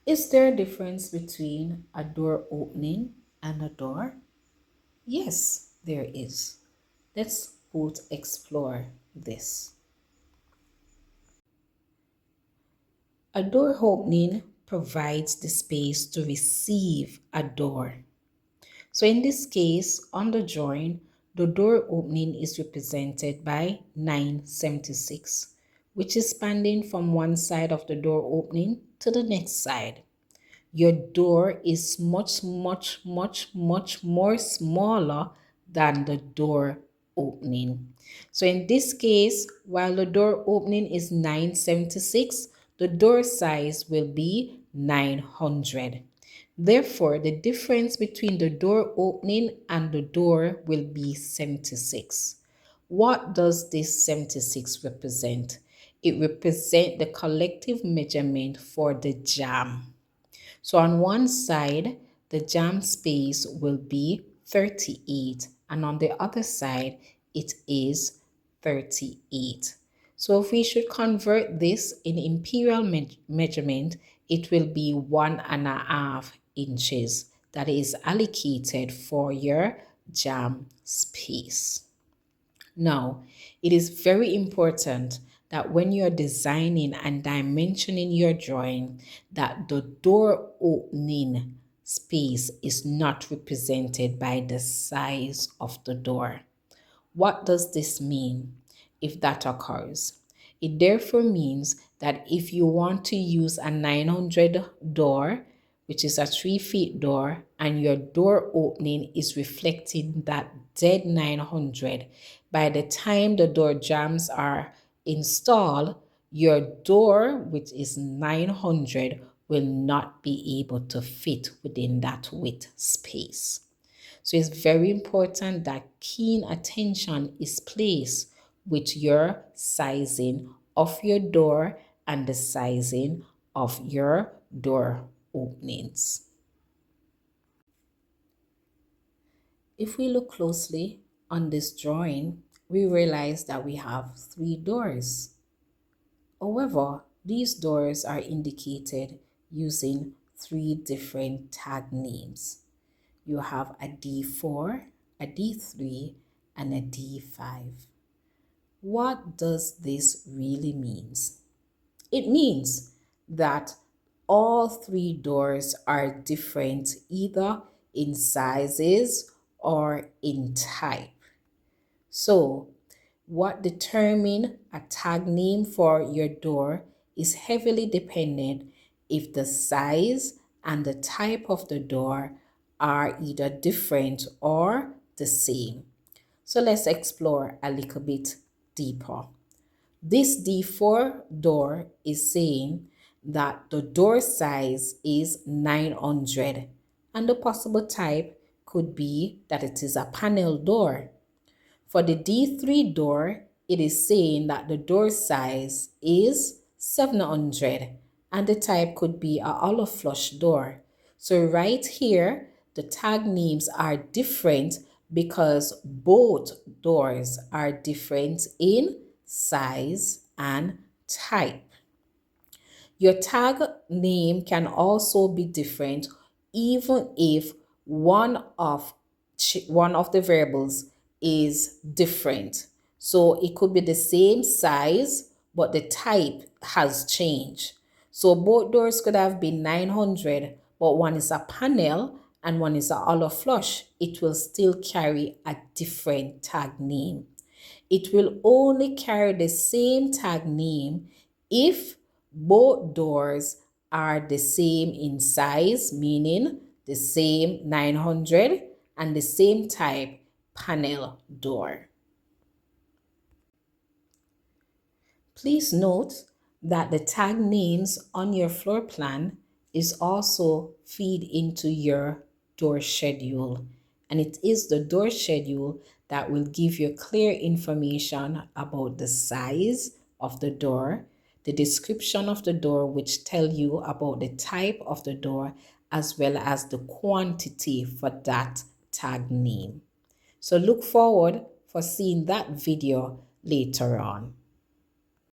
Is there a difference between a door opening and a door? Yes, there is. Let's both explore this. A door opening provides the space to receive a door. So in this case, on the drawing, the door opening is represented by 976, which is spanning from one side of the door opening to the next side. Your door is much more smaller than the door opening. So in this case, while the door opening is 976, the door size will be 900. Therefore, the difference between the door opening and the door will be 76. What does this 76 represent? It represents the collective measurement for the jamb. So on one side, the jamb space will be 38, and on the other side, it is 38. So if we should convert this in imperial measurement, it will be 1.5 inches that is allocated for your jamb space. Now, it is very important that when you're designing and dimensioning your drawing, that the door opening space is not represented by the size of the door. What does this mean if that occurs? It therefore means that if you want to use a 900 door, which is a 3 feet door, and your door opening is reflecting that dead 900, by the time the door jambs are installed, your door, which is 900, will not be able to fit within that width space. So it's very important that keen attention is placed with your sizing of your door and the sizing of your door openings. If we look closely on this drawing, we realize that we have 3 doors. However, these doors are indicated using 3 different tag names. You have a D4, a D3, and a D5. What does this really mean? It means that all 3 doors are different either in sizes or in type. So, what determines a tag name for your door is heavily dependent if the size and the type of the door are either different or the same. So let's explore a little bit deeper. This D4 door is saying that the door size is 900 and the possible type could be that it is a panel door. For the D3 door, it is saying that the door size is 700 and the type could be a hollow flush door. So right here, the tag names are different because both doors are different in size and type. Your tag name can also be different even if one of the variables is different. So it could be the same size, but the type has changed. So both doors could have been 900, but one is a panel and one is a hollow flush. It will still carry a different tag name. It will only carry the same tag name if both doors are the same in size, meaning the same 900 and the same type panel door. Please note that the tag names on your floor plan is also feed into your door schedule, and it is the door schedule that will give you clear information about the size of the door, the description of the door, which tell you about the type of the door, as well as the quantity for that tag name. So look forward for seeing that video later on.